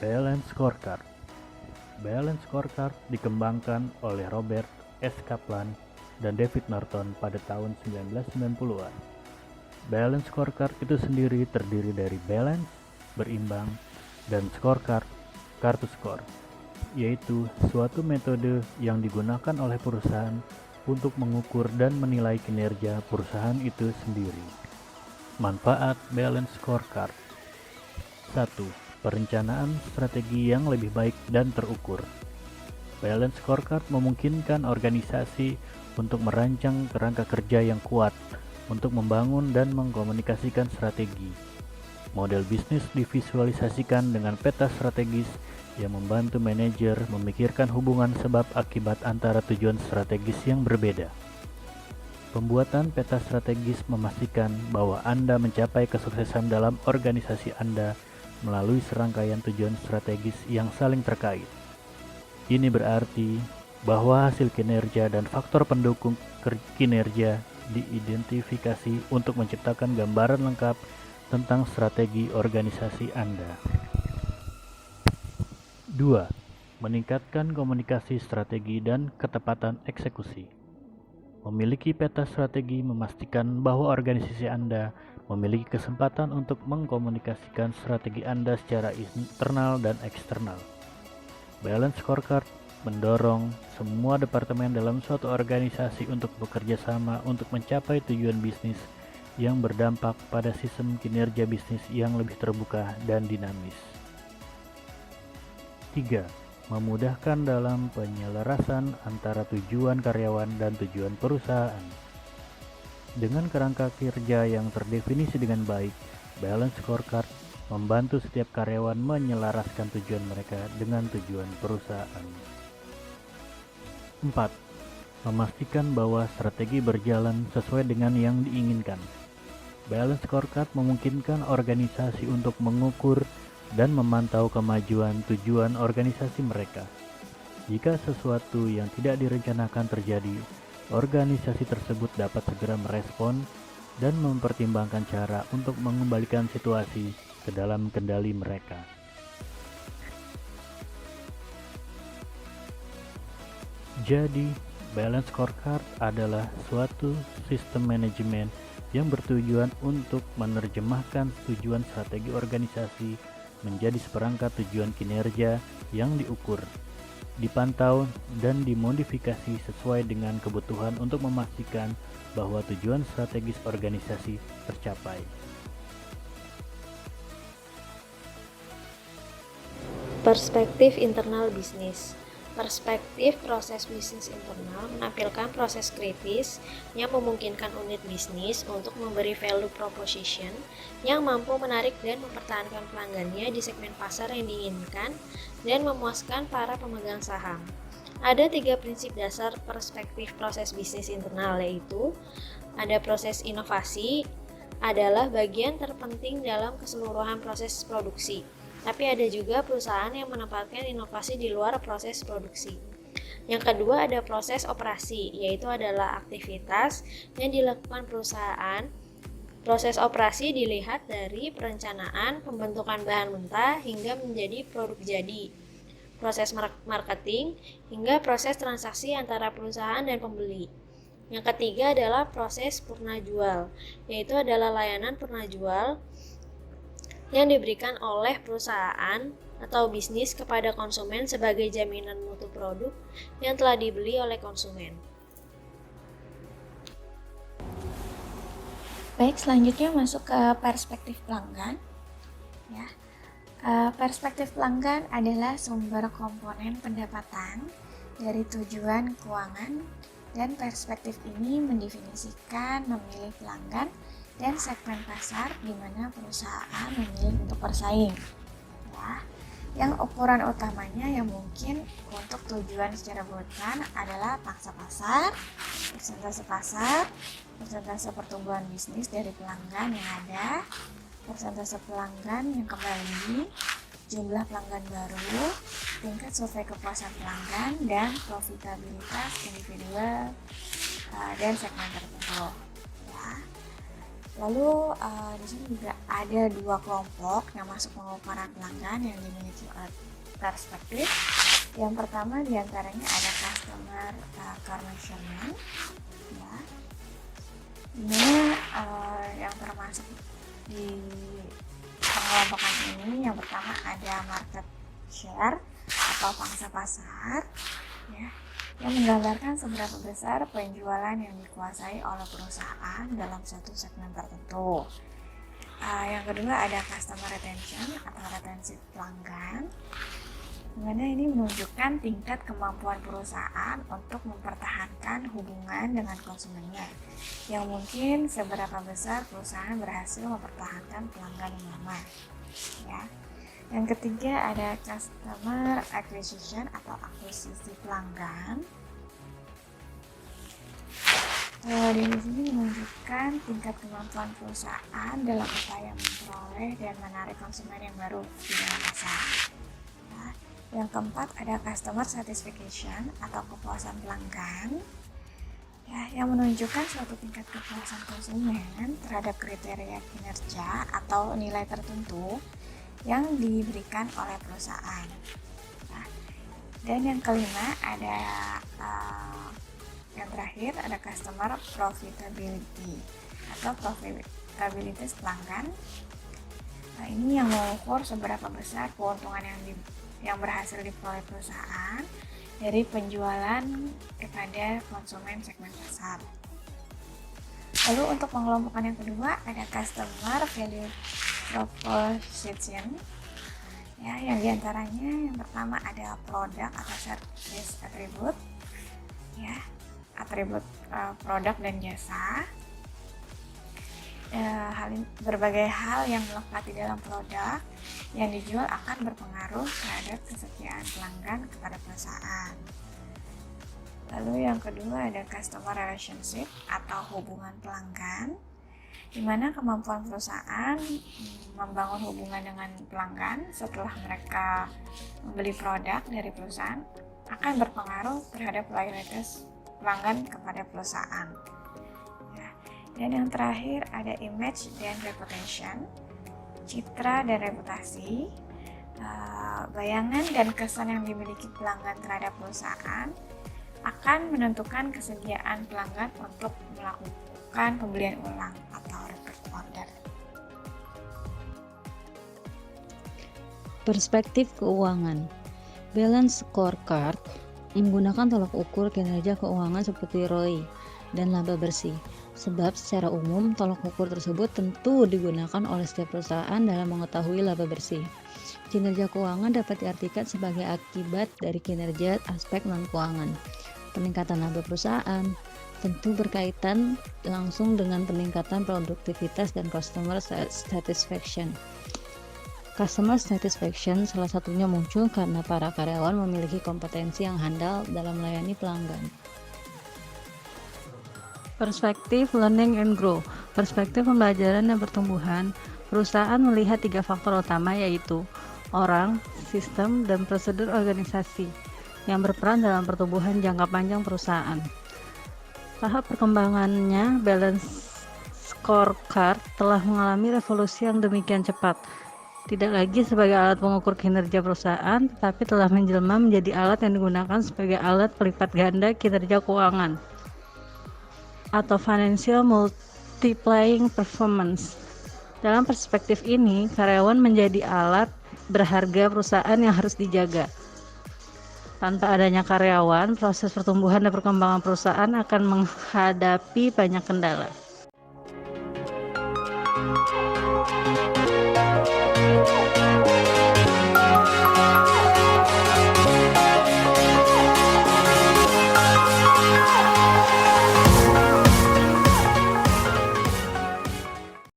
Balance Scorecard. Balance Scorecard dikembangkan oleh Robert S. Kaplan dan David Norton pada tahun 1990-an. Balance Scorecard itu sendiri terdiri dari balance, berimbang, dan scorecard, kartu skor, yaitu suatu metode yang digunakan oleh perusahaan untuk mengukur dan menilai kinerja perusahaan itu sendiri. Manfaat Balance Scorecard. 1. Perencanaan strategi yang lebih baik dan terukur. Balance Scorecard memungkinkan organisasi untuk merancang kerangka kerja yang kuat untuk membangun dan mengkomunikasikan strategi. Model bisnis divisualisasikan dengan peta strategis yang membantu manajer memikirkan hubungan sebab akibat antara tujuan strategis yang berbeda. Pembuatan peta strategis memastikan bahwa Anda mencapai kesuksesan dalam organisasi Anda melalui serangkaian tujuan strategis yang saling terkait. Ini berarti bahwa hasil kinerja dan faktor pendukung kinerja diidentifikasi untuk menciptakan gambaran lengkap tentang strategi organisasi Anda. 2. Meningkatkan komunikasi strategi dan ketepatan eksekusi. Memiliki peta strategi memastikan bahwa organisasi Anda memiliki kesempatan untuk mengkomunikasikan strategi Anda secara internal dan eksternal. Balance Scorecard mendorong semua departemen dalam suatu organisasi untuk bekerja sama untuk mencapai tujuan bisnis yang berdampak pada sistem kinerja bisnis yang lebih terbuka dan dinamis. 3. Memudahkan dalam penyelarasan antara tujuan karyawan dan tujuan perusahaan. Dengan kerangka kerja yang terdefinisi dengan baik, Balance Scorecard membantu setiap karyawan menyelaraskan tujuan mereka dengan tujuan perusahaan. 4. Memastikan bahwa strategi berjalan sesuai dengan yang diinginkan. Balance Scorecard memungkinkan organisasi untuk mengukur dan memantau kemajuan tujuan organisasi mereka. Jika sesuatu yang tidak direncanakan terjadi, organisasi tersebut dapat segera merespon dan mempertimbangkan cara untuk mengembalikan situasi ke dalam kendali mereka. Jadi, Balance Scorecard adalah suatu sistem manajemen yang bertujuan untuk menerjemahkan tujuan strategi organisasi menjadi seperangkat tujuan kinerja yang diukur, dipantau, dan dimodifikasi sesuai dengan kebutuhan untuk memastikan bahwa tujuan strategis organisasi tercapai. Perspektif internal bisnis. Perspektif proses bisnis internal menampilkan proses kritis yang memungkinkan unit bisnis untuk memberi value proposition yang mampu menarik dan mempertahankan pelanggannya di segmen pasar yang diinginkan dan memuaskan para pemegang saham. Ada 3 prinsip dasar perspektif proses bisnis internal, yaitu ada proses inovasi adalah bagian terpenting dalam keseluruhan proses produksi. Tapi ada juga perusahaan yang menempatkan inovasi di luar proses produksi. Yang kedua ada proses operasi, yaitu adalah aktivitas yang dilakukan perusahaan. Proses operasi dilihat dari perencanaan, pembentukan bahan mentah hingga menjadi produk jadi, proses marketing hingga proses transaksi antara perusahaan dan pembeli. Yang ketiga adalah proses purna jual, yaitu adalah layanan purna jual yang diberikan oleh perusahaan atau bisnis kepada konsumen sebagai jaminan mutu produk yang telah dibeli oleh konsumen. Baik, selanjutnya masuk ke perspektif pelanggan. Ya, perspektif pelanggan adalah sumber komponen pendapatan dari tujuan keuangan, dan perspektif ini mendefinisikan memilih pelanggan dan segmen pasar di mana perusahaan memilih untuk bersaing. Ya, yang ukuran utamanya yang mungkin untuk tujuan secara bulan adalah pangsa pasar, persentase pertumbuhan bisnis dari pelanggan yang ada, persentase pelanggan yang kembali, jumlah pelanggan baru, tingkat survei kepuasan pelanggan, dan profitabilitas individual dan segmen tertentu. Ya. Lalu di sini juga ada dua kelompok yang masuk pengukuran pelanggan yang dimiliki oleh perspektif. Yang pertama diantaranya ada customer core measurement, ya, dimana yang termasuk di pengelompokan ini yang pertama ada market share atau pangsa pasar, ya, yang menggambarkan seberapa besar penjualan yang dikuasai oleh perusahaan dalam suatu segmen tertentu. Yang kedua ada customer retention atau retensi pelanggan, dimana ini menunjukkan tingkat kemampuan perusahaan untuk mempertahankan hubungan dengan konsumennya, yang mungkin seberapa besar perusahaan berhasil mempertahankan pelanggan yang lama, ya. Yang ketiga ada customer acquisition atau akuisisi pelanggan. Di sini menunjukkan tingkat kemampuan perusahaan dalam upaya memperoleh dan menarik konsumen yang baru di dalam pasar. Nah, yang keempat ada customer satisfaction atau kepuasan pelanggan, ya, yang menunjukkan suatu tingkat kepuasan konsumen terhadap kriteria kinerja atau nilai tertentu yang diberikan oleh perusahaan. Nah, dan yang kelima ada yang terakhir ada customer profitability atau profitabilitas pelanggan. Nah, ini yang mengukur seberapa besar keuntungan yang berhasil diperoleh perusahaan dari penjualan kepada konsumen segmen pasar. Lalu untuk pengelompokan yang kedua ada customer value proposition, ya, yang diantaranya yang pertama ada produk atau service attribute, ya, atribut produk dan jasa. Berbagai hal yang melekat di dalam produk yang dijual akan berpengaruh terhadap kesetiaan pelanggan kepada perusahaan. Lalu yang kedua ada customer relationship atau hubungan pelanggan, di mana kemampuan perusahaan membangun hubungan dengan pelanggan setelah mereka membeli produk dari perusahaan akan berpengaruh terhadap loyalitas pelanggan kepada perusahaan. Ya. Dan yang terakhir ada image dan reputation, citra dan reputasi. Bayangan dan kesan yang dimiliki pelanggan terhadap perusahaan akan menentukan kesediaan pelanggan untuk melakukan pembelian ulang atau repeat order. Perspektif keuangan. Balance scorecard menggunakan tolak ukur kinerja keuangan seperti ROI dan laba bersih. Sebab secara umum tolak ukur tersebut tentu digunakan oleh setiap perusahaan dalam mengetahui laba bersih. Kinerja keuangan dapat diartikan sebagai akibat dari kinerja aspek non-keuangan. Peningkatan laba perusahaan tentu berkaitan langsung dengan peningkatan produktivitas dan customer satisfaction. Customer satisfaction salah satunya muncul karena para karyawan memiliki kompetensi yang handal dalam melayani pelanggan. Perspektif learning and grow. Perspektif pembelajaran dan pertumbuhan. Perusahaan melihat 3 faktor utama, yaitu orang, sistem, dan prosedur organisasi yang berperan dalam pertumbuhan jangka panjang perusahaan. Tahap perkembangannya, balance scorecard telah mengalami revolusi yang demikian cepat. Tidak lagi sebagai alat pengukur kinerja perusahaan, tetapi telah menjelma menjadi alat yang digunakan sebagai alat pelipat ganda kinerja keuangan atau financial multiplying performance. Dalam perspektif ini, karyawan menjadi alat berharga perusahaan yang harus dijaga. Tanpa adanya karyawan, proses pertumbuhan dan perkembangan perusahaan akan menghadapi banyak kendala.